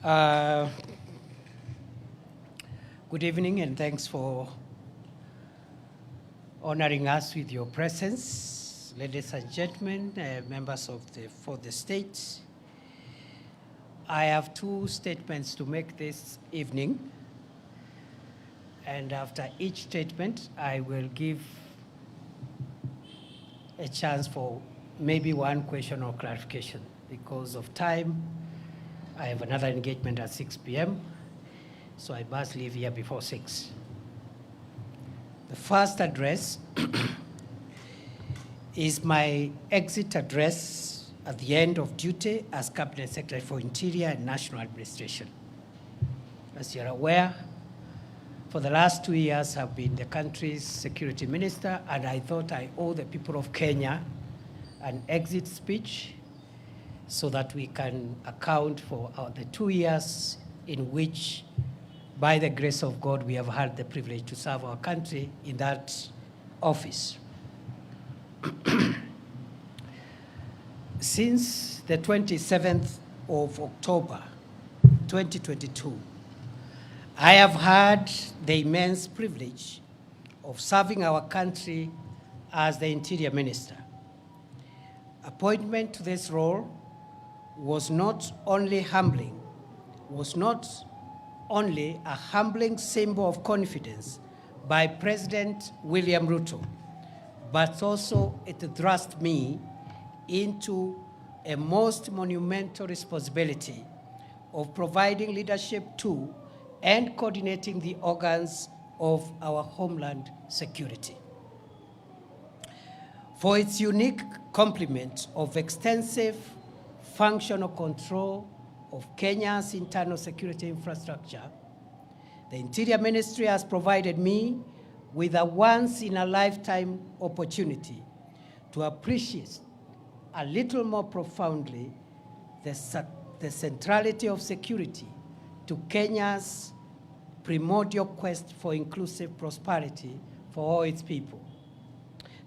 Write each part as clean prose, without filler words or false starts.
Uh, Good evening, and thanks for honoring us with your presence. Ladies and gentlemen, members of the state, I have two statements to make this evening. And after each statement, I will give a chance for maybe one question or clarification. Because of time, I have another engagement at 6 p.m., so I must leave here before 6. The first address is my exit address at the end of duty as Cabinet Secretary for Interior and National Administration. As you're aware, for the last 2 years, I've been the country's security minister, and I thought I owe the people of Kenya an exit speech so that we can account for the 2 years in which, by the grace of God, we have had the privilege to serve our country in that office. Since the 27th of October, 2022, I have had the immense privilege of serving our country as the Interior Minister. Appointment to this role was not only a humbling symbol of confidence by President William Ruto, but also it thrust me into a most monumental responsibility of providing leadership to and coordinating the organs of our homeland security. For its unique complement of extensive functional control of Kenya's internal security infrastructure, the Interior Ministry has provided me with a once-in-a-lifetime opportunity to appreciate a little more profoundly the centrality of security to Kenya's primordial quest for inclusive prosperity for all its people.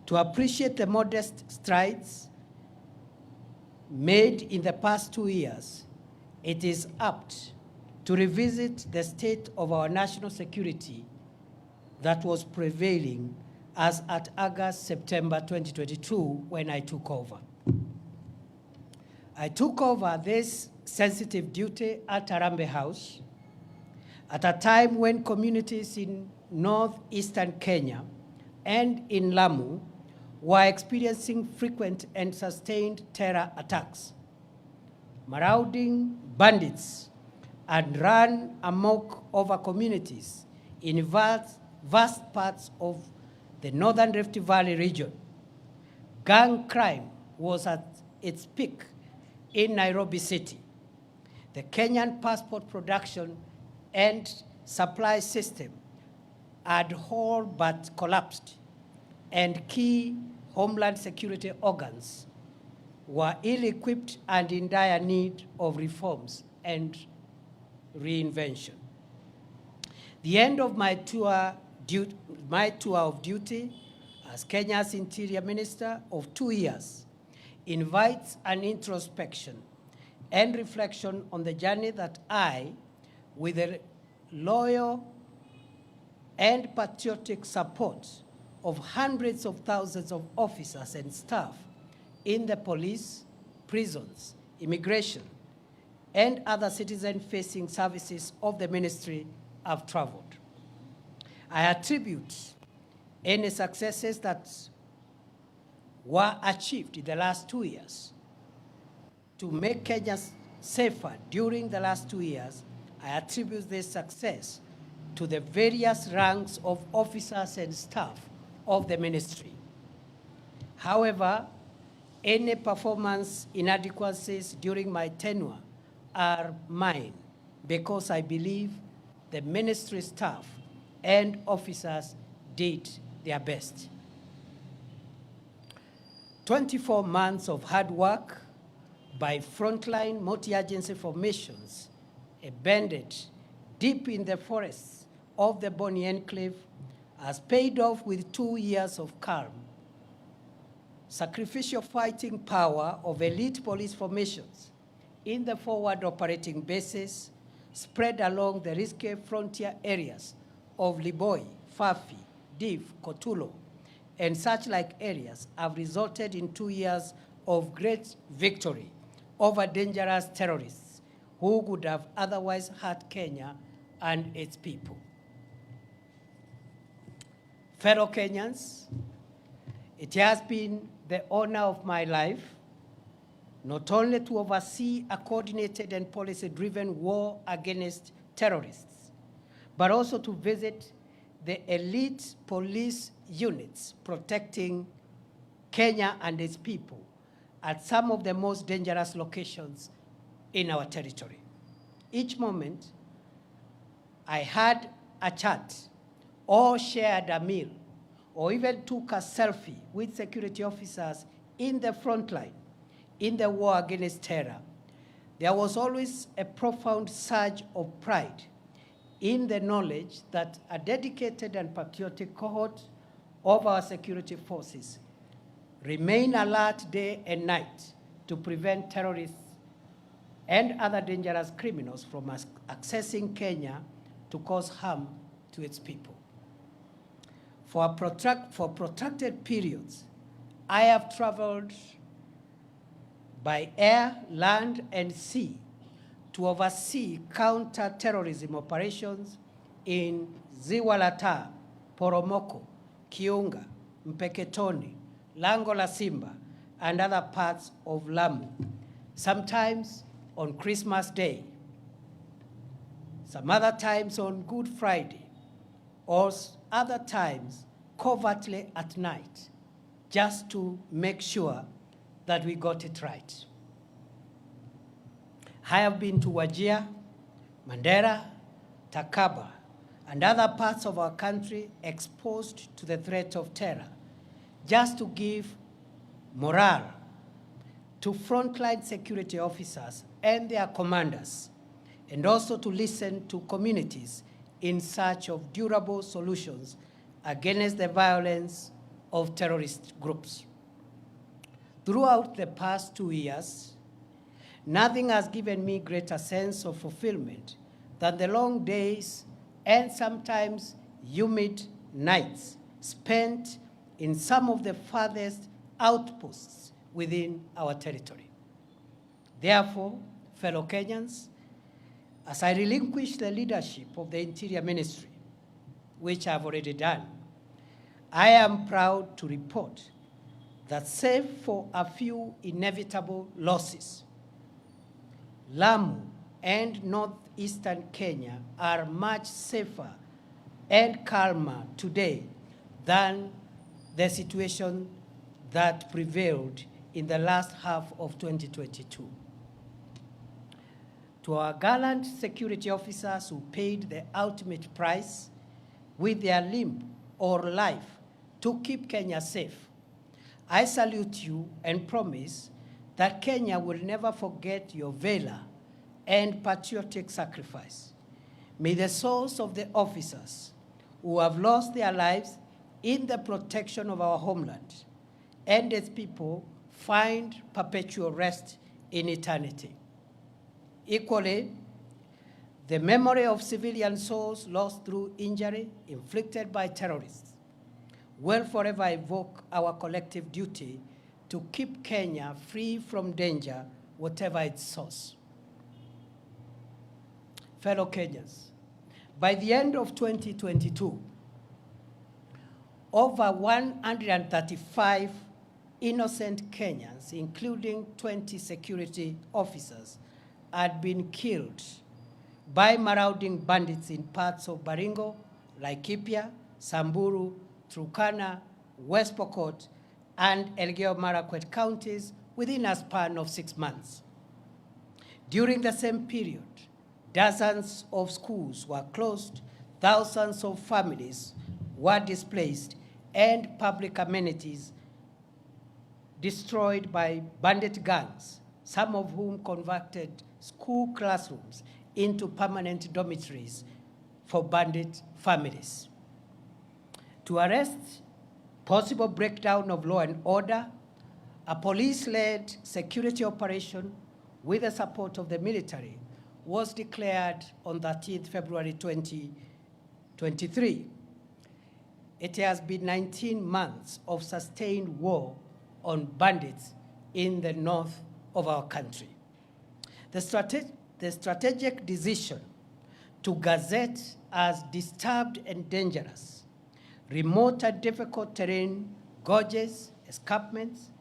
To appreciate the modest strides made in the past 2 years, it is apt to revisit the state of our national security that was prevailing as at August-September 2022 when I took over. I took over this sensitive duty at Harambee House at a time when communities in northeastern Kenya and in Lamu were experiencing frequent and sustained terror attacks. Marauding bandits had run amok over communities in vast parts of the Northern Rift Valley region. Gang crime was at its peak in Nairobi City. The Kenyan passport production and supply system had all but collapsed, and key homeland security organs were ill-equipped and in dire need of reforms and reinvention. The end of my tour of duty as Kenya's Interior Minister of 2 years invites an introspection and reflection on the journey that I, with the loyal and patriotic support of hundreds of thousands of officers and staff in the police, prisons, immigration, and other citizen-facing services of the ministry, have traveled. I attribute any successes that were achieved in the last 2 years to make Kenya safer during the last 2 years. I attribute this success to the various ranks of officers and staff of the ministry. However, any performance inadequacies during my tenure are mine, because I believe the ministry staff and officers did their best. 24 months of hard work by frontline multi-agency formations embedded deep in the forests of the Boni Enclave has paid off with 2 years of calm. Sacrificial fighting power of elite police formations in the forward operating bases spread along the risky frontier areas of Liboi, Fafi, Div, Kotulo, and such like areas have resulted in 2 years of great victory over dangerous terrorists who would have otherwise hurt Kenya and its people. Fellow Kenyans, it has been the honor of my life not only to oversee a coordinated and policy-driven war against terrorists, but also to visit the elite police units protecting Kenya and its people at some of the most dangerous locations in our territory. Each moment, I had a chat or shared a meal or even took a selfie with security officers in the front line in the war against terror. There was always a profound surge of pride in the knowledge that a dedicated and patriotic cohort of our security forces remain alert day and night to prevent terrorists and other dangerous criminals from accessing Kenya to cause harm to its people. For protracted periods, I have traveled by air, land, and sea to oversee counter-terrorism operations in Ziwa la Taa, Poromoko, Kiunga, Mpeketoni, Lango la Simba, and other parts of Lamu, sometimes on Christmas Day, some other times on Good Friday, or other times covertly at night, just to make sure that we got it right. I have been to Wajir, Mandera, Takaba, and other parts of our country exposed to the threat of terror, just to give morale to frontline security officers and their commanders, and also to listen to communities in search of durable solutions against the violence of terrorist groups. Throughout the past 2 years, nothing has given me greater sense of fulfillment than the long days and sometimes humid nights spent in some of the farthest outposts within our territory. Therefore, fellow Kenyans, as I relinquish the leadership of the Interior Ministry, which I've already done, I am proud to report that save for a few inevitable losses, Lamu and northeastern Kenya are much safer and calmer today than the situation that prevailed in the last half of 2022. To our gallant security officers who paid the ultimate price with their limb or life to keep Kenya safe, I salute you and promise that Kenya will never forget your valor and patriotic sacrifice. May the souls of the officers who have lost their lives in the protection of our homeland and its people find perpetual rest in eternity. Equally, the memory of civilian souls lost through injury inflicted by terrorists will forever evoke our collective duty to keep Kenya free from danger, whatever its source. Fellow Kenyans, by the end of 2022, over 135 innocent Kenyans, including 20 security officers, had been killed by marauding bandits in parts of Baringo, Laikipia, Samburu, Turkana, West Pokot, and Elgeyo-Marakwet counties within a span of 6 months. During the same period, dozens of schools were closed, thousands of families were displaced, and public amenities destroyed by bandit gangs, some of whom converted school classrooms into permanent dormitories for bandit families. To arrest possible breakdown of law and order, a police-led security operation with the support of the military was declared on 13th February 2023. It has been 19 months of sustained war on bandits in the north of our country. The strategic decision to gazette as disturbed and dangerous, remote and difficult terrain, gorges, escarpments,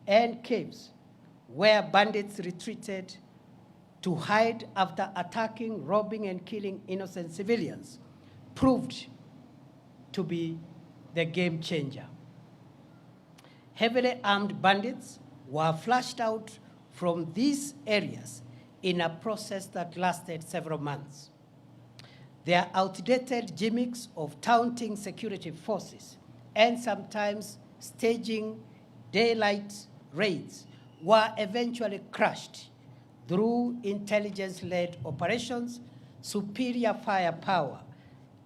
and caves where bandits retreated to hide after attacking, robbing, and killing innocent civilians proved to be the game changer. Heavily armed bandits were flushed out from these areas in a process that lasted several months. Their outdated gimmicks of taunting security forces and sometimes staging daylight raids were eventually crushed through intelligence-led operations, superior firepower,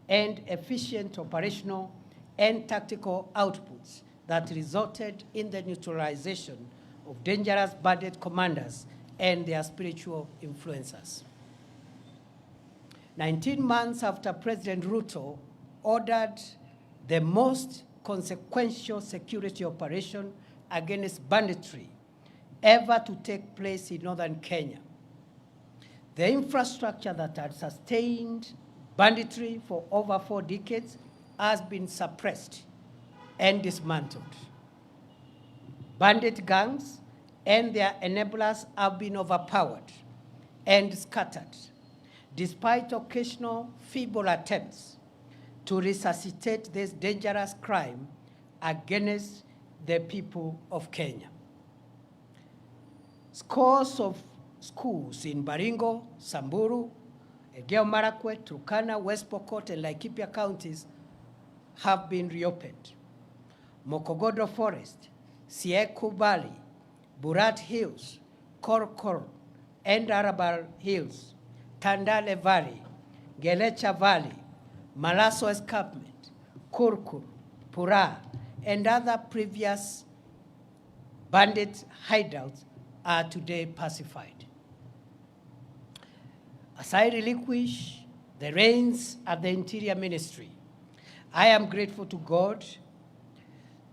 and efficient operational and tactical outputs that resulted in the neutralization of dangerous bandit commanders and their spiritual influencers. 19 months after President Ruto ordered the most consequential security operation against banditry ever to take place in northern Kenya, the infrastructure that had sustained banditry for over 4 decades has been suppressed and dismantled. Bandit gangs and their enablers have been overpowered and scattered, despite occasional feeble attempts to resuscitate this dangerous crime against the people of Kenya. Scores of schools in Baringo, Samburu, Elgeyo Marakwet, Turkana, West Pokot, and Laikipia counties have been reopened. Mokogodo Forest, Sieku Valley, Burat Hills, Korkor, and Arabal Hills, Tandale Valley, Gelecha Valley, Malaso Escarpment, Kurkur, Pura, and other previous bandit hideouts are today pacified. As I relinquish the reins at the Interior Ministry, I am grateful to God,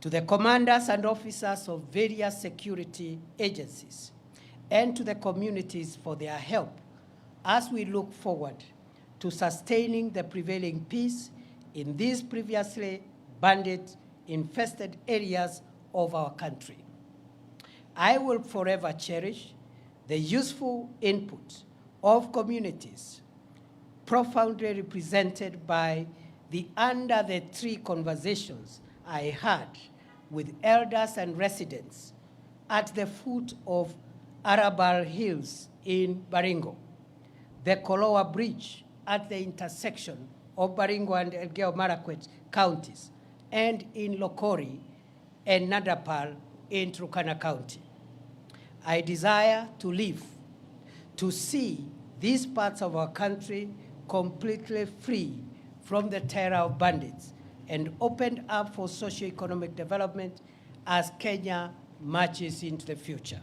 to the commanders and officers of various security agencies, and to the communities for their help as we look forward to sustaining the prevailing peace in these previously bandit-infested areas of our country. I will forever cherish the useful input of communities profoundly represented by the Under the Tree conversations I had with elders and residents at the foot of Arabal Hills in Baringo, the Kolowa Bridge at the intersection of Baringo and Elgeyo Marakwet counties, and in Lokori and Nadapal in Turkana County. I desire to live to see these parts of our country completely free from the terror of bandits and opened up for socio-economic development as Kenya marches into the future.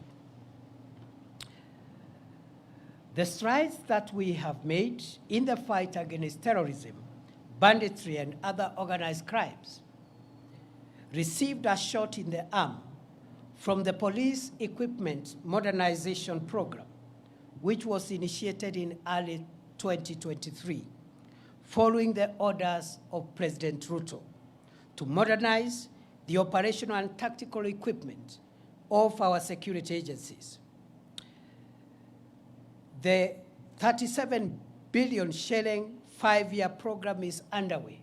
The strides that we have made in the fight against terrorism, banditry, and other organized crimes received a shot in the arm from the Police Equipment Modernization Program, which was initiated in early 2023, following the orders of President Ruto to modernize the operational and tactical equipment of our security agencies. The 37 billion shilling 5-year program is underway,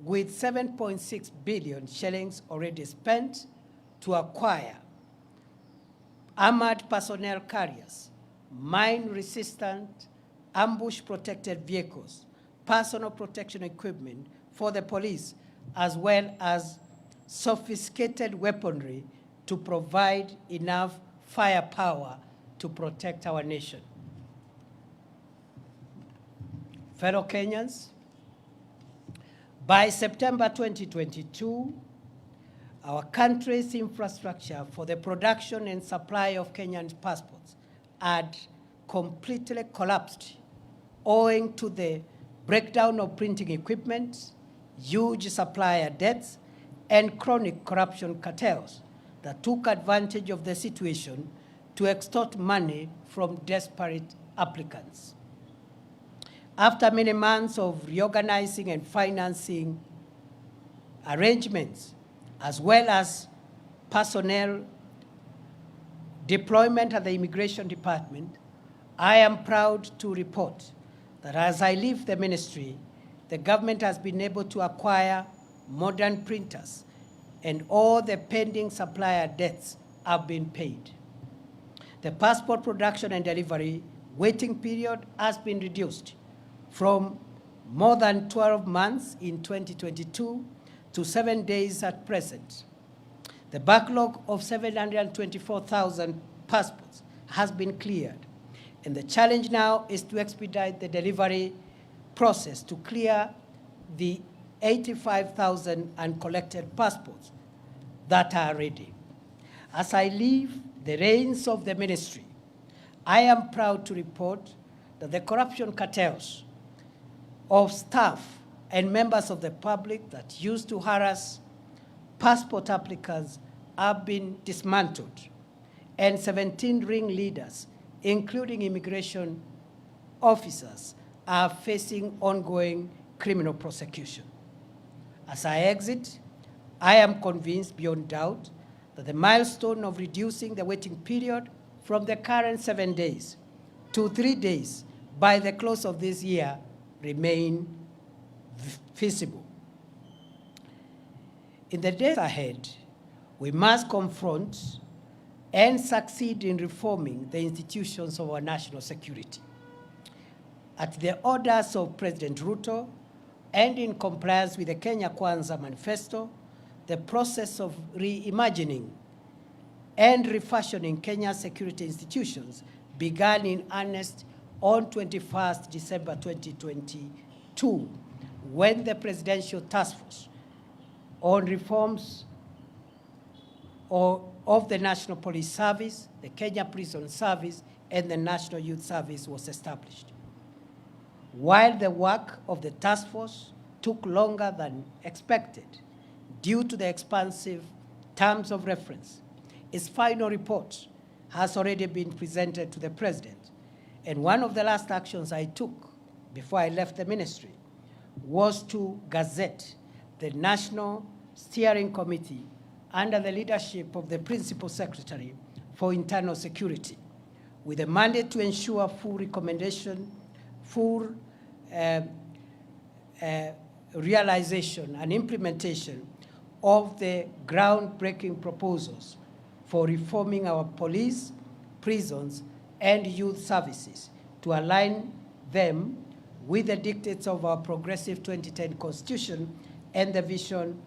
with 7.6 billion shillings already spent to acquire armored personnel carriers, mine-resistant, ambush-protected vehicles, personal protection equipment for the police, as well as sophisticated weaponry to provide enough firepower to protect our nation. Fellow Kenyans, by September 2022, our country's infrastructure for the production and supply of Kenyan passports had completely collapsed owing to the breakdown of printing equipment, huge supplier debts, and chronic corruption cartels that took advantage of the situation to extort money from desperate applicants. After many months of reorganizing and financing arrangements, as well as personnel deployment at the Immigration Department, I am proud to report that as I leave the ministry, the government has been able to acquire modern printers and all the pending supplier debts have been paid. The passport production and delivery waiting period has been reduced from more than 12 months in 2022 to 7 days at present. The backlog of 724,000 passports has been cleared, and the challenge now is to expedite the delivery process to clear the 85,000 uncollected passports that are ready. As I leave the reins of the ministry, I am proud to report that the corruption cartels of staff and members of the public that used to harass passport applicants have been dismantled, and 17 ringleaders, including immigration officers, are facing ongoing criminal prosecution. As I exit, I am convinced beyond doubt that the milestone of reducing the waiting period from the current 7 days to 3 days by the close of this year remain feasible. In the days ahead, we must confront and succeed in reforming the institutions of our national security. At the orders of President Ruto and in compliance with the Kenya Kwanza Manifesto, the process of reimagining and refashioning Kenya's security institutions began in earnest on 21st December 2022, when the Presidential Task Force on Reforms of the National Police Service, the Kenya Prison Service, and the National Youth Service was established. While the work of the task force took longer than expected due to the expansive terms of reference, its final report has already been presented to the President. And one of the last actions I took before I left the ministry was to gazette the National Steering Committee under the leadership of the Principal Secretary for Internal Security, with a mandate to ensure full realization and implementation of the groundbreaking proposals for reforming our police, prisons, and youth services to align them with the dictates of our progressive 2010 Constitution and the vision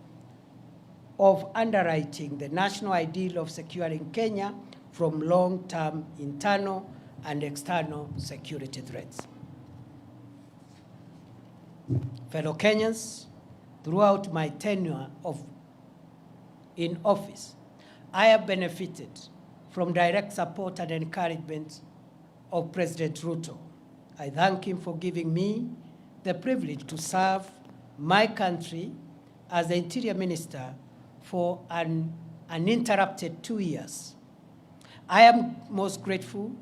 of underwriting the national ideal of securing Kenya from long-term internal and external security threats. Fellow Kenyans, throughout my tenure in office, I have benefited from direct support and encouragement of President Ruto. I thank him for giving me the privilege to serve my country as the Interior Minister for an uninterrupted 2 years. I am most grateful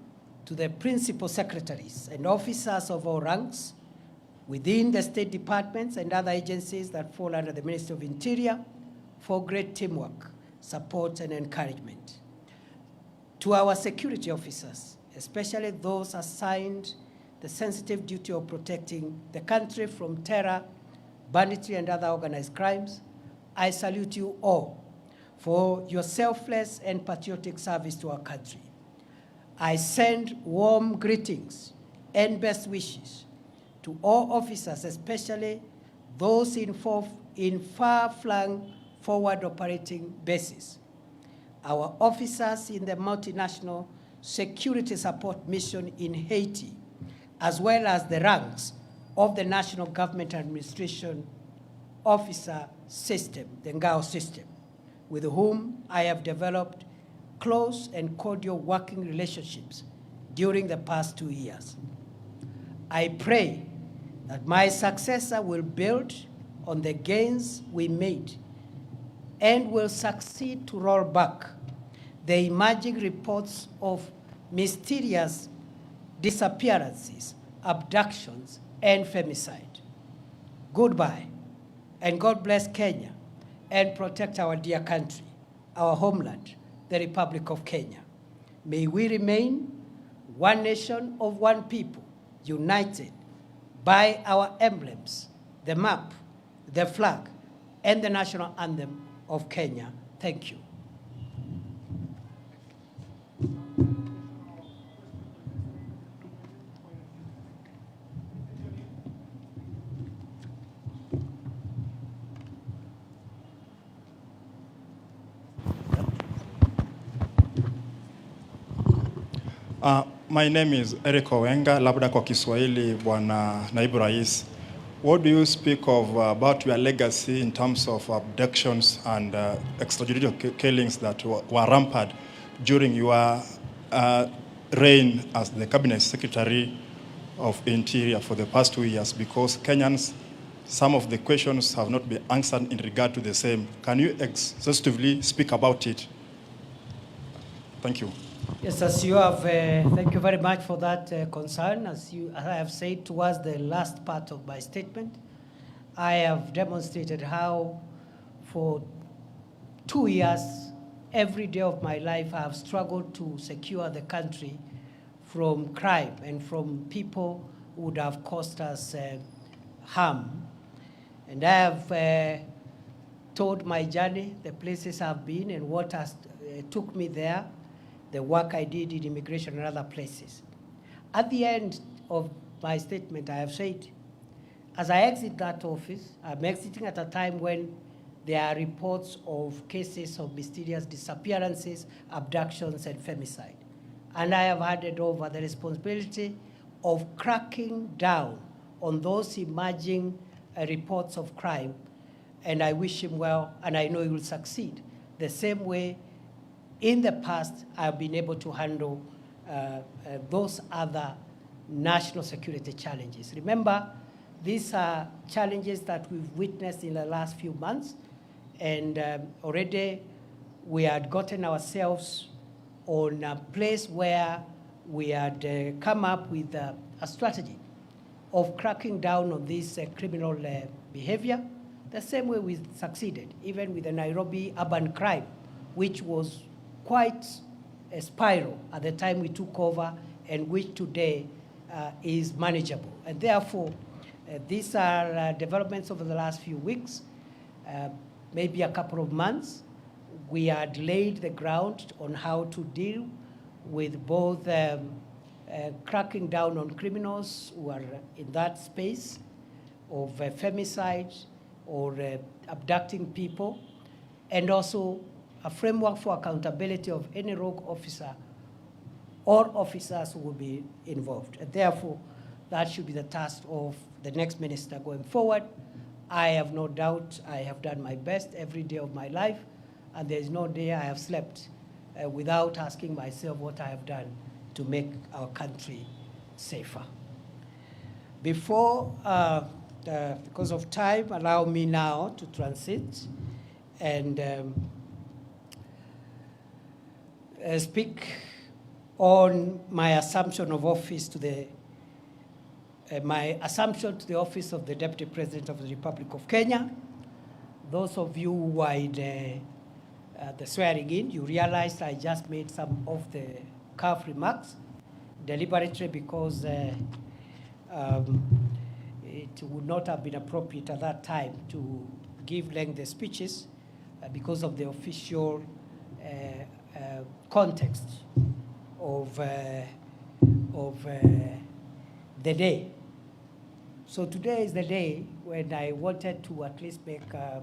to the principal secretaries and officers of all ranks within the state departments and other agencies that fall under the Ministry of Interior for great teamwork, support, and encouragement. To our security officers, especially those assigned the sensitive duty of protecting the country from terror, banditry, and other organized crimes, I salute you all for your selfless and patriotic service to our country. I send warm greetings and best wishes to all officers, especially those in far-flung forward operating bases, our officers in the multinational security support mission in Haiti, as well as the ranks of the National Government Administration Officer System, the NGAO system, with whom I have developed close and cordial working relationships during the past 2 years. I pray that my successor will build on the gains we made and will succeed to roll back the emerging reports of mysterious disappearances, abductions, and femicide. Goodbye, and God bless Kenya and protect our dear country, our homeland, the Republic of Kenya. May we remain one nation of one people, united by our emblems, the map, the flag, and the national anthem of Kenya. Thank you. My name is Eric Owenga, labda kwa Kiswahili, Bwana Naibu Rais. What do you speak of about your legacy in terms of abductions and extrajudicial killings that were rampant during your reign as the Cabinet Secretary of Interior for the past 2 years? Because Kenyans, some of the questions have not been answered in regard to the same. Can you exhaustively speak about it? Thank you. Yes, as you have, thank you very much for that concern. As I have said towards the last part of my statement, I have demonstrated how for 2 years, every day of my life, I have struggled to secure the country from crime and from people who would have caused us harm. And I have told my journey, the places I've been and what has took me there, the work I did in immigration and other places. At the end of my statement, I have said, as I exit that office, I'm exiting at a time when there are reports of cases of mysterious disappearances, abductions, and femicide. And I have handed over the responsibility of cracking down on those emerging reports of crime. And I wish him well, and I know he will succeed. The same way in the past, I've been able to handle those other national security challenges. Remember, these are challenges that we've witnessed in the last few months, and already we had gotten ourselves on a place where we had come up with a strategy of cracking down on this criminal behavior, the same way we succeeded, even with the Nairobi urban crime, which was quite a spiral at the time we took over, and which today is manageable. And therefore, these are developments over the last few weeks, maybe a couple of months. We had laid the ground on how to deal with both cracking down on criminals who are in that space of femicide or abducting people, and also a framework for accountability of any rogue officer or officers who will be involved. And therefore, that should be the task of the next minister going forward. I have no doubt I have done my best every day of my life, and there is no day I have slept without asking myself what I have done to make our country safer. Before, because of time, allow me now to transit and speak on my assumption of office to the my assumption to the office of the Deputy President of the Republic of Kenya. Those of you who are in the swearing in, you realized I just made some of the cuff remarks deliberately because it would not have been appropriate at that time to give lengthy speeches because of the official context of the day. So today is the day when I wanted to at least make a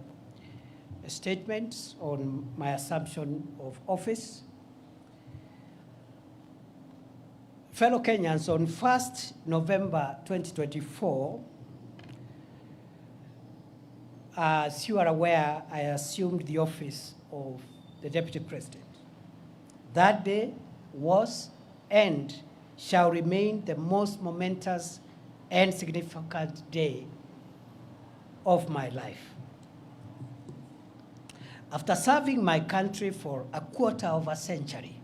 statement on my assumption of office. Fellow Kenyans, on 1st November 2024, as you are aware, I assumed the office of the Deputy President. That day was and shall remain the most momentous and significant day of my life. After serving my country for a quarter of a century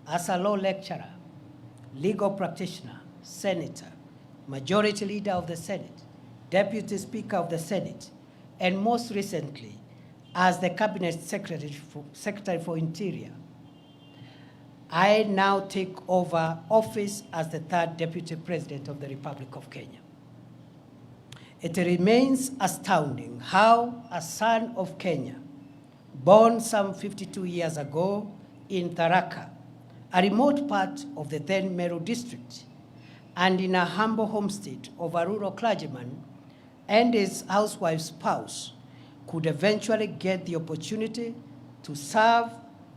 as a law lecturer, legal practitioner, senator, majority leader of the Senate, deputy speaker of the Senate, and most recently as the cabinet secretary for Interior, I now take over office as the third deputy president of the Republic of Kenya. It remains astounding how a son of Kenya, born some 52 years ago in Tharaka, a remote part of the then Meru district, and in a humble homestead of a rural clergyman and his housewife's spouse, could eventually get the opportunity to serve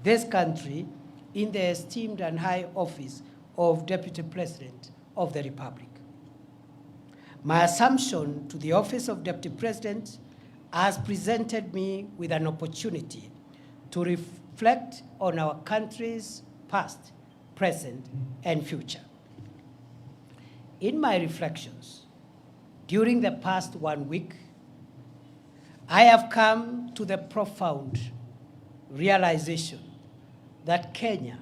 this country in the esteemed and high office of Deputy President of the Republic. My assumption to the office of Deputy President has presented me with an opportunity to reflect on our country's past, present, and future. In my reflections, during the past 1 week, I have come to the profound realization that Kenya,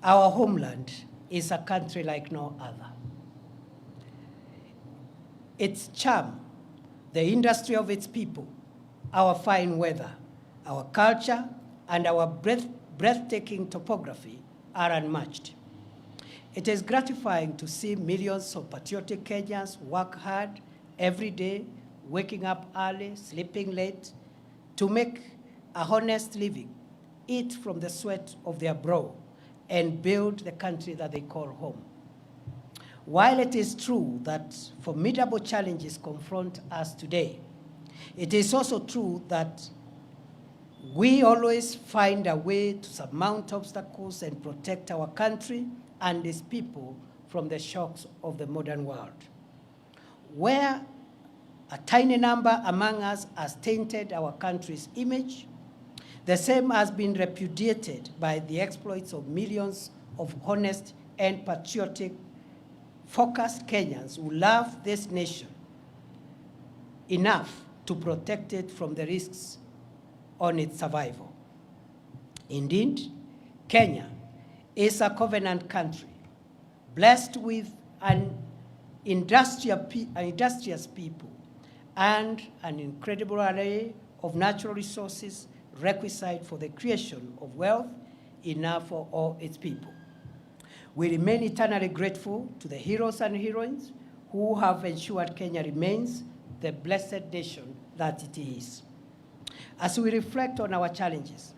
our homeland, is a country like no other. Its charm, the industry of its people, our fine weather, our culture, and our breathtaking topography are unmatched. It is gratifying to see millions of patriotic Kenyans work hard every day, waking up early, sleeping late, to make a honest living, eat from the sweat of their brow, and build the country that they call home. While it is true that formidable challenges confront us today, it is also true that we always find a way to surmount obstacles and protect our country and its people from the shocks of the modern world. Where a tiny number among us has tainted our country's image, the same has been repudiated by the exploits of millions of honest and patriotic, focused Kenyans who love this nation enough to protect it from the risks on its survival. Indeed, Kenya is a covenant country, blessed with an industrious people and an incredible array of natural resources requisite for the creation of wealth enough for all its people. We remain eternally grateful to the heroes and heroines who have ensured Kenya remains the blessed nation that it is. As we reflect on our challenges,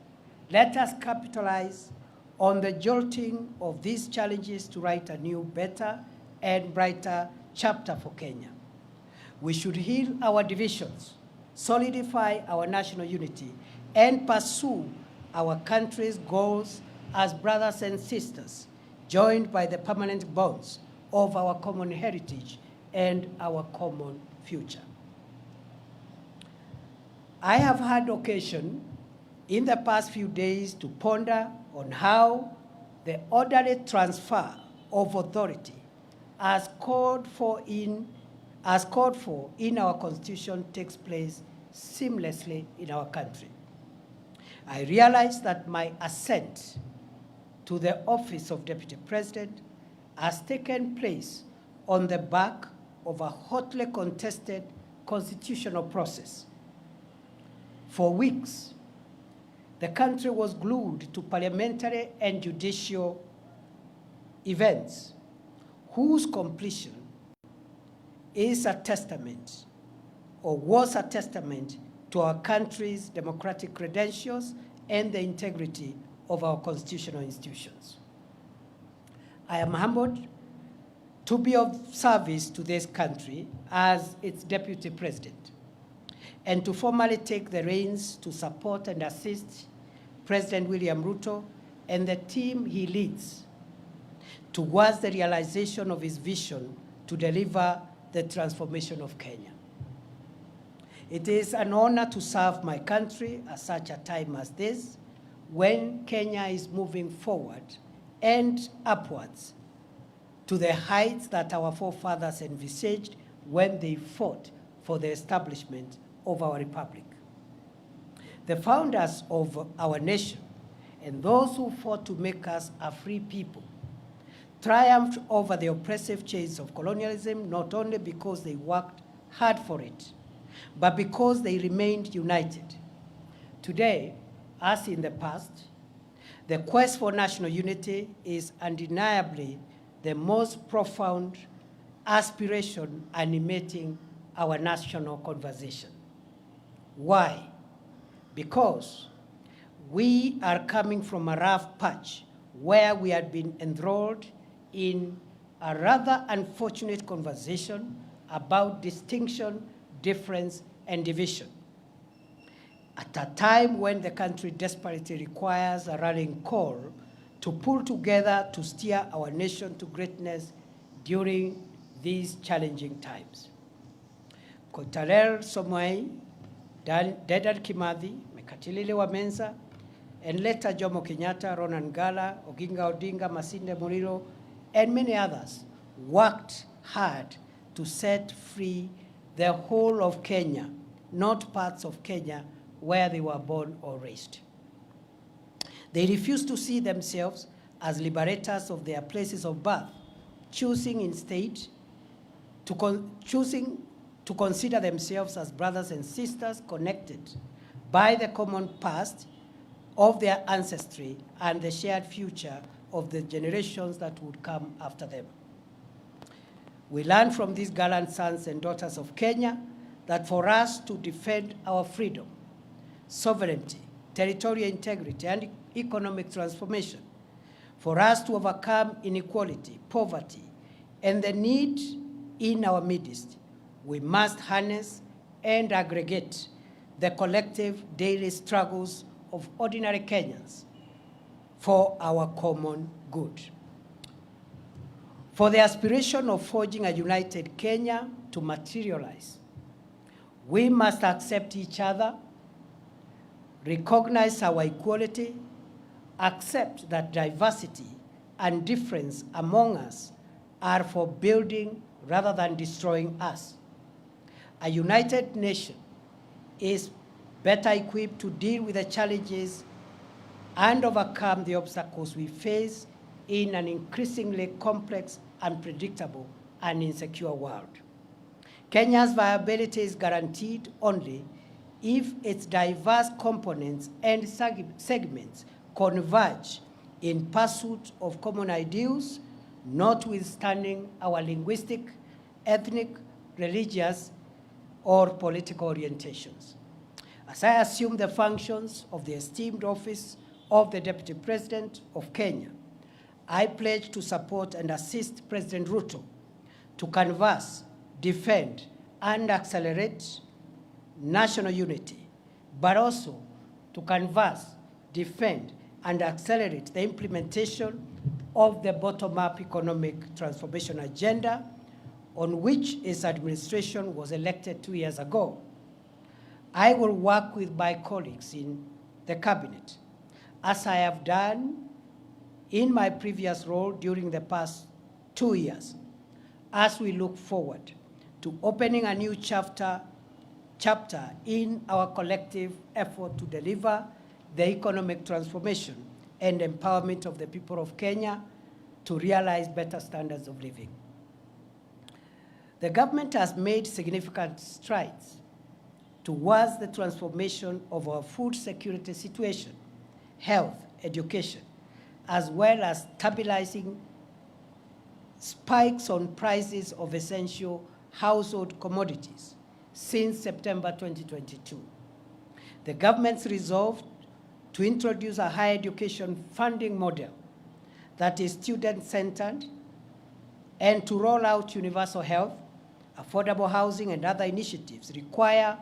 let us capitalize on the jolting of these challenges to write a new, better, and brighter chapter for Kenya. We should heal our divisions, solidify our national unity, and pursue our country's goals as brothers and sisters, joined by the permanent bonds of our common heritage and our common future. I have had occasion in the past few days to ponder on how the orderly transfer of authority as called for in our Constitution takes place seamlessly in our country. I realize that my ascent to the office of Deputy President has taken place on the back of a hotly contested constitutional process. For weeks, the country was glued to parliamentary and judicial events whose completion is a testament, or was a testament, to our country's democratic credentials and the integrity of our constitutional institutions. I am humbled to be of service to this country as its Deputy President, and to formally take the reins to support and assist President William Ruto and the team he leads towards the realization of his vision to deliver the transformation of Kenya. It is an honor to serve my country at such a time as this, when Kenya is moving forward and upwards to the heights that our forefathers envisaged when they fought for the establishment of our republic. The founders of our nation and those who fought to make us a free people triumphed over the oppressive chains of colonialism not only because they worked hard for it, but because they remained united. Today, as in the past, the quest for national unity is undeniably the most profound aspiration animating our national conversation. Why? Because we are coming from a rough patch where we had been enthralled in a rather unfortunate conversation about distinction, difference, and division. At a time when the country desperately requires a rallying call to pull together to steer our nation to greatness during these challenging times. Kotaler Somoei, Dedan Kimathi, Mekatilile Wamenza, and later Jomo Kenyatta, Ronan Gala, Oginga Odinga, Masinde Muliro, and many others worked hard to set free the whole of Kenya, not parts of Kenya where they were born or raised. They refused to see themselves as liberators of their places of birth, choosing instead to consider themselves as brothers and sisters connected by the common past of their ancestry and the shared future of the generations that would come after them. We learn from these gallant sons and daughters of Kenya that for us to defend our freedom, sovereignty, territorial integrity, and economic transformation, for us to overcome inequality, poverty, and the need in our midst, we must harness and aggregate the collective daily struggles of ordinary Kenyans for our common good. For the aspiration of forging a united Kenya to materialize, we must accept each other, recognize our equality, accept that diversity and difference among us are for building rather than destroying us. A united nation is better equipped to deal with the challenges and overcome the obstacles we face in an increasingly complex, unpredictable, and insecure world. Kenya's viability is guaranteed only if its diverse components and segments converge in pursuit of common ideals, notwithstanding our linguistic, ethnic, religious, or political orientations. As I assume the functions of the esteemed office of the Deputy President of Kenya, I pledge to support and assist President Ruto to canvass, defend, and accelerate national unity, but also to canvass, defend, and accelerate the implementation of the bottom-up economic transformation agenda on which his administration was elected 2 years ago. I will work with my colleagues in the cabinet, as I have done in my previous role during the past 2 years, as we look forward to opening a new chapter in our collective effort to deliver the economic transformation and empowerment of the people of Kenya to realize better standards of living. The government has made significant strides towards the transformation of our food security situation, health, education, as well as stabilizing spikes on prices of essential household commodities since September 2022. The government's resolve to introduce a higher education funding model that is student-centered and to roll out universal health, affordable housing, and other initiatives require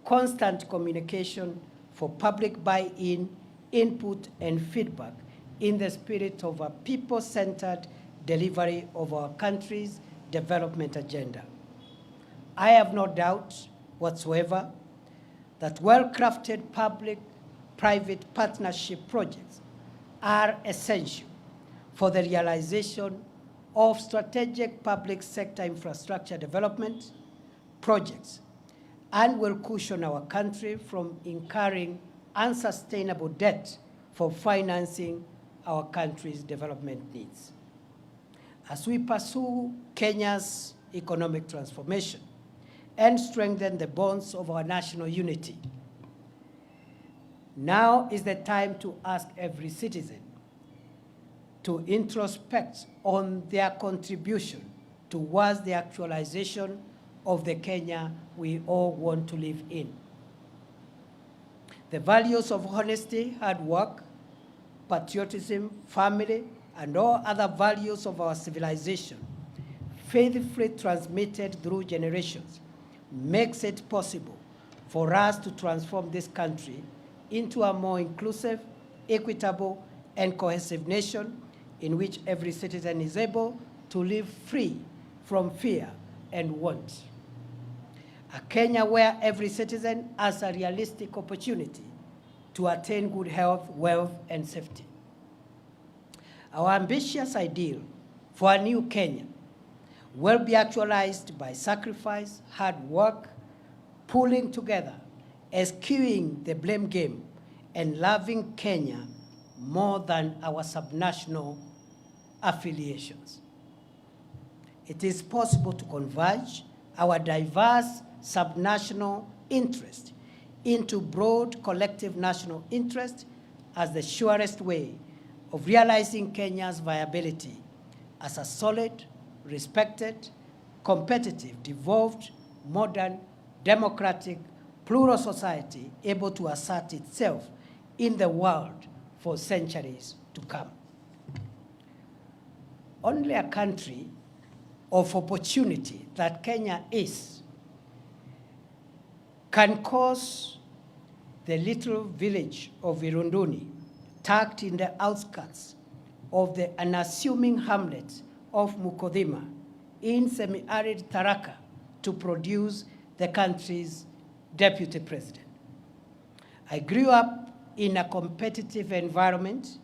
constant communication for public buy-in, input, and feedback in the spirit of a people-centered delivery of our country's development agenda. I have no doubt whatsoever that well-crafted public-private partnership projects are essential for the realization of strategic public sector infrastructure development projects and will cushion our country from incurring unsustainable debt for financing our country's development needs. As we pursue Kenya's economic transformation and strengthen the bonds of our national unity, now is the time to ask every citizen to introspect on their contribution towards the actualization of the Kenya we all want to live in. The values of honesty, hard work, patriotism, family, and all other values of our civilization, faithfully transmitted through generations, makes it possible for us to transform this country into a more inclusive, equitable, and cohesive nation in which every citizen is able to live free from fear and want. A Kenya where every citizen has a realistic opportunity to attain good health, wealth, and safety. Our ambitious ideal for a new Kenya will be actualized by sacrifice, hard work, pulling together, eschewing the blame game, and loving Kenya more than our subnational affiliations. It is possible to converge our diverse subnational interest into broad collective national interest as the surest way of realizing Kenya's viability as a solid, respected, competitive, devolved, modern, democratic, plural society able to assert itself in the world for centuries to come. Only a country of opportunity that Kenya is can cause the little village of Irunduni, tucked in the outskirts of the unassuming hamlet of Mukodhima in semi-arid Tharaka, to produce the country's deputy president. I grew up in a competitive environment,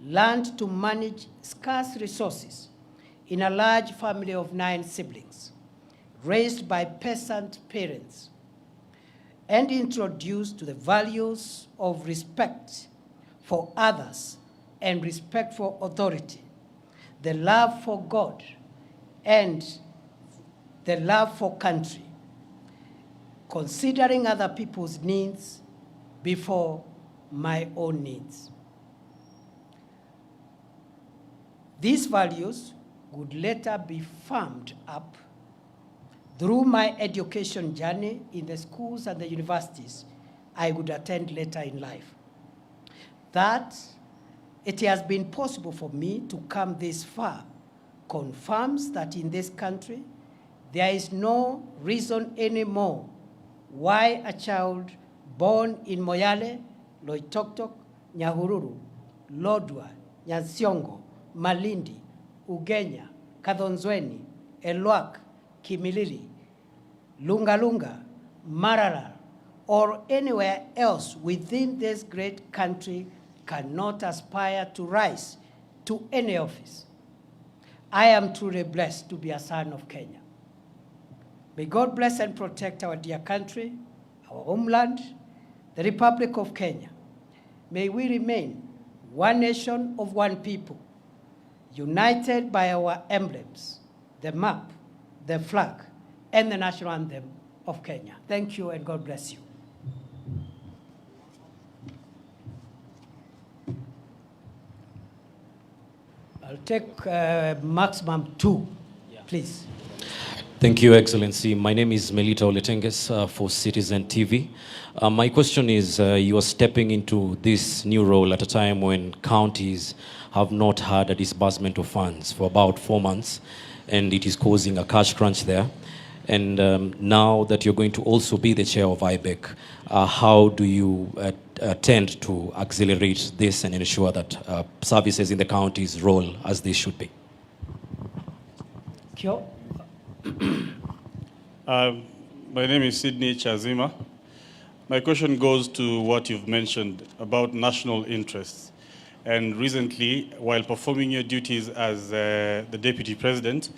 learned to manage scarce resources in a large family of 9 siblings, raised by peasant parents, and introduced to the values of respect for others and respect for authority, the love for God, and the love for country, considering other people's needs before my own needs. These values would later be firmed up through my education journey in the schools and the universities I would attend later in life. That it has been possible for me to come this far confirms that in this country, there is no reason anymore why a child born in Moyale, Loitoktok, Nyahururu, Lodwar, Nyansiongo, Malindi, Ugenya, Kadhonzweni, Elwak, Kimilili, Lungalunga, Marara, or anywhere else within this great country cannot aspire to rise to any office. I am truly blessed to be a son of Kenya. May God bless and protect our dear country, our homeland, the Republic of Kenya. May we remain one nation of one people, united by our emblems, the map, the flag, and the national anthem of Kenya. Thank you and God bless you. I'll take maximum 2, please. Thank you, Excellency. My name is Melita Oletenges for Citizen TV. My question is, you are stepping into this new role at a time when counties have not had a disbursement of funds for about 4 months, and it is causing a cash crunch there. And now that you're going to also be the chair of IBEC, how do you tend to accelerate this and ensure that services in the counties roll as they should be? Kyo? My name is Sydney Chazima. My question goes to what you've mentioned about national interests. And recently, while performing your duties as the Deputy President,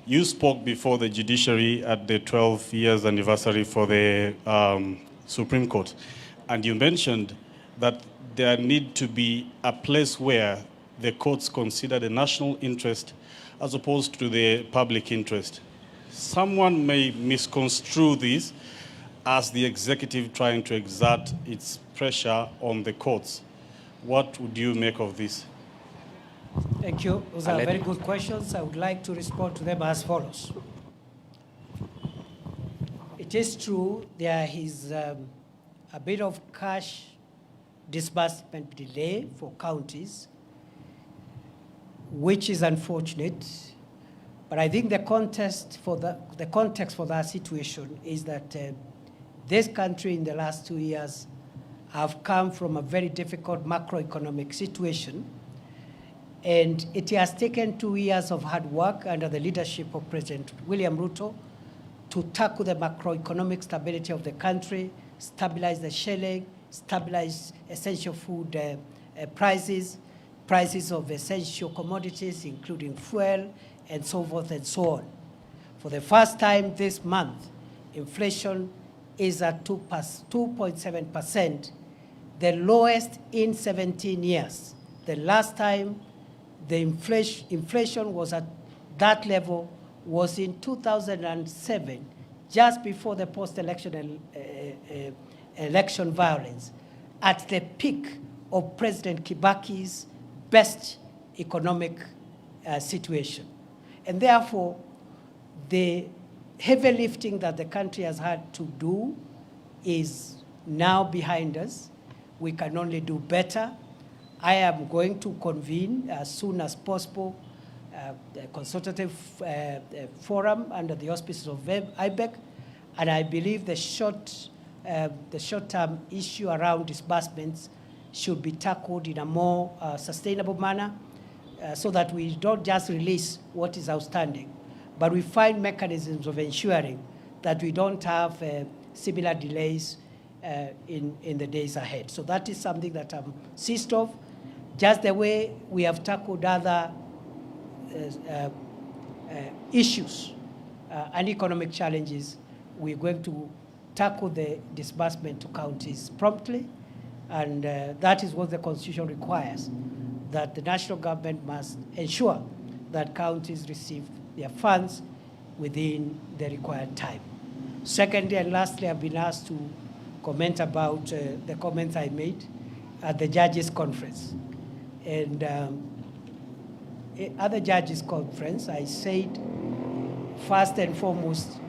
you spoke before the judiciary at the 12 years anniversary for the Supreme Court. And you mentioned that there need to be a place where the courts consider the national interest as opposed to the public interest. Someone may misconstrue this as the executive trying to exert its pressure on the courts. What would you make of this? Thank you. Those are very good questions. I would like to respond to them as follows. It is true there is a bit of cash disbursement delay for counties, which is unfortunate. But I think the context for that situation is that this country in the last 2 years have come from a very difficult macroeconomic situation. And it has taken 2 years of hard work under the leadership of President William Ruto to tackle the macroeconomic stability of the country, stabilize the shilling, stabilize essential food prices of essential commodities, including fuel, and so forth and so on. For the first time this month, inflation is at 2.7%, the lowest in 17 years. The last time the inflation was at that level was in 2007, just before the post-election election violence, at the peak of President Kibaki's best economic situation. And therefore, the heavy lifting that the country has had to do is now behind us. We can only do better. I am going to convene as soon as possible a consultative forum under the auspices of IBEC, and I believe the short-term issue around disbursements should be tackled in a more sustainable manner so that we don't just release what is outstanding, but we find mechanisms of ensuring that we don't have similar delays in the days ahead. So that is something that I'm seized of. Just the way we have tackled other issues and economic challenges, we're going to tackle the disbursement to counties promptly, and that is what the Constitution requires, that the national government must ensure that counties receive their funds within the required time. Secondly and lastly, I've been asked to comment about the comments I made at the judges' conference. And at the judges' conference, I said, first and foremost,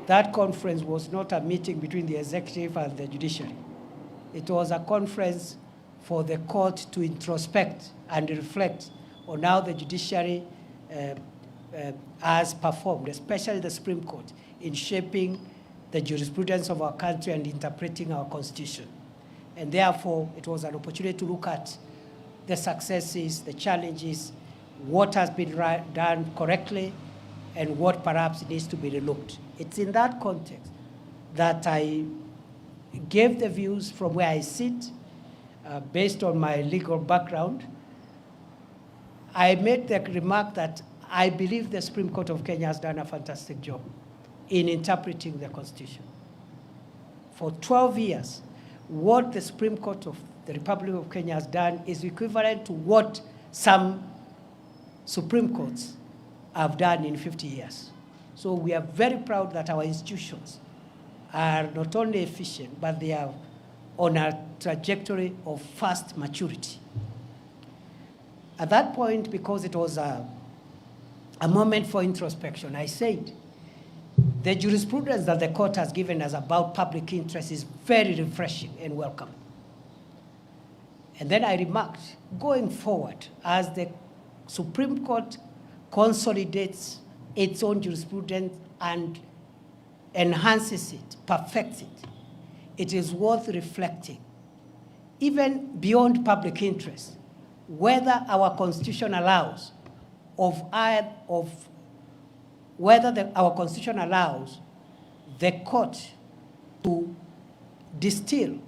that conference was not a meeting between the executive and the judiciary. It was a conference for the court to introspect and reflect on how the judiciary has performed, especially the Supreme Court, in shaping the jurisprudence of our country and interpreting our Constitution. And therefore, it was an opportunity to look at the successes, the challenges, what has been done correctly, and what perhaps needs to be relooked. It's in that context that I gave the views from where I sit, based on my legal background. I made the remark that I believe the Supreme Court of Kenya has done a fantastic job in interpreting the Constitution. For 12 years, what the Supreme Court of the Republic of Kenya has done is equivalent to what some Supreme Courts have done in 50 years. So we are very proud that our institutions are not only efficient, but they are on a trajectory of fast maturity. At that point, because it was a moment for introspection, I said, the jurisprudence that the court has given us about public interest is very refreshing and welcome. And then I remarked, going forward, as the Supreme Court consolidates its own jurisprudence and enhances it, perfects it, it is worth reflecting, even beyond public interest, whether our Constitution allows our Constitution allows the court to distill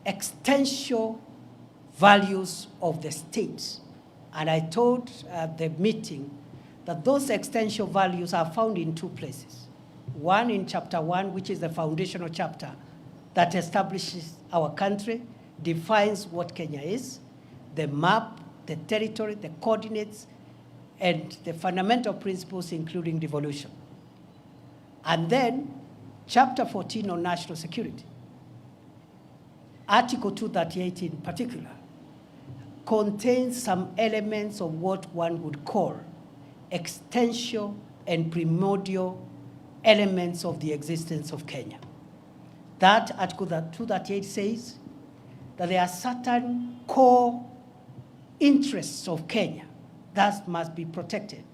existential values of the state. And I told the meeting that those essential values are found in two places. One in chapter 1, which is the foundational chapter that establishes our country, defines what Kenya is, the map, the territory, the coordinates, and the fundamental principles, including devolution. And then chapter 14 on national security. Article 238 in particular contains some elements of what one would call existential and primordial elements of the existence of Kenya. That Article 238 says that there are certain core interests of Kenya that must be protected.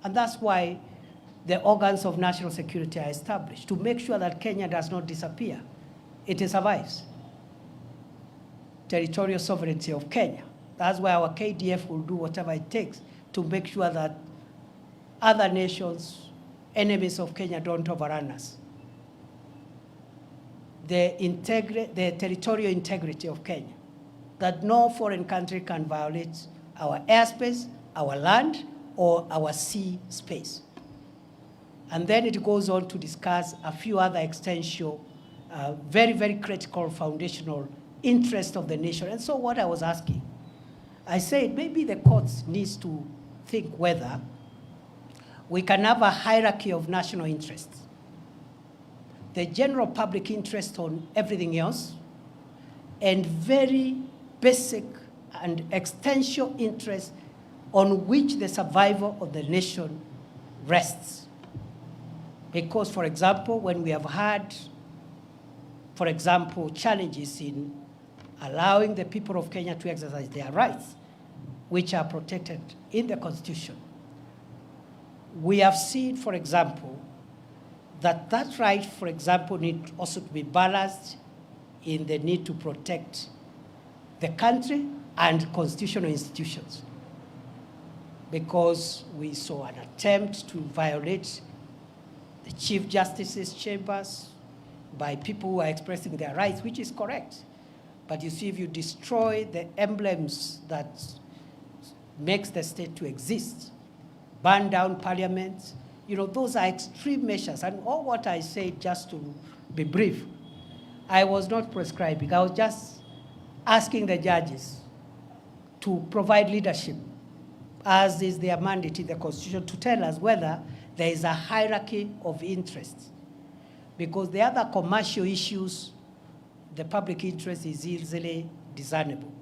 And that's why the organs of national security are established, to make sure that Kenya does not disappear. It survives. Territorial sovereignty of Kenya. That's why our KDF will do whatever it takes to make sure that other nations, enemies of Kenya, don't overrun us. The territorial integrity of Kenya, that no foreign country can violate our airspace, our land, or our sea space. And then it goes on to discuss a few other essential, very, very critical foundational interests of the nation. And so what I was asking, I said maybe the courts needs to think whether we can have a hierarchy of national interests. The general public interest on everything else, and very basic and existential interest on which the survival of the nation rests. Because, for example, when we have had, for example, challenges in allowing the people of Kenya to exercise their rights, which are protected in the Constitution, we have seen, for example, that right, for example, need also to be balanced in the need to protect the country and constitutional institutions. Because we saw an attempt to violate the Chief Justice's chambers by people who are expressing their rights, which is correct. But you see, if you destroy the emblems that makes the state to exist, burn down parliaments, you know, those are extreme measures. And all what I said, just to be brief, I was not prescribing. I was just asking the judges to provide leadership, as is their mandate in the Constitution, to tell us whether there is a hierarchy of interests. Because the other commercial issues, the public interest is easily discernible.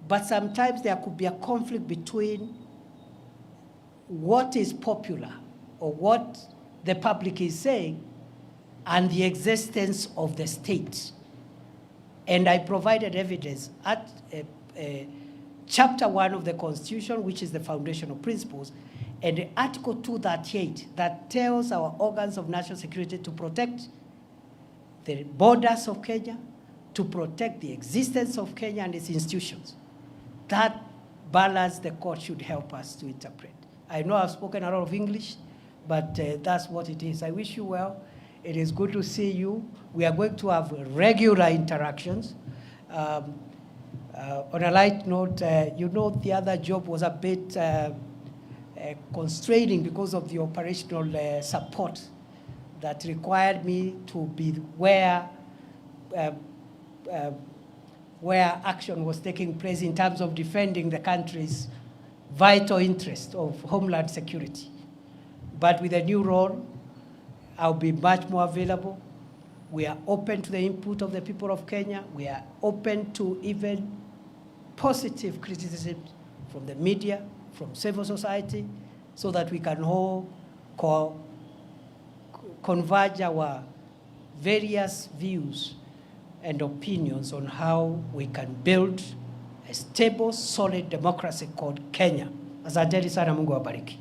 But sometimes there could be a conflict between what is popular or what the public is saying and the existence of the state. And I provided evidence at chapter 1 of the Constitution, which is the foundational principles, and Article 238 that tells our organs of national security to protect the borders of Kenya, to protect the existence of Kenya and its institutions. That balance the court should help us to interpret. I know I've spoken a lot of English, but that's what it is. I wish you well. It is good to see you. We are going to have regular interactions. On a light note, you know, the other job was a bit constraining because of the operational support that required me to be where action was taking place in terms of defending the country's vital interest of homeland security. But with a new role, I'll be much more available. We are open to the input of the people of Kenya. We are open to even positive criticism from the media, from civil society, so that we can all converge our various views and opinions on how we can build a stable, solid democracy called Kenya. Asanteni sana, Mungu awabariki.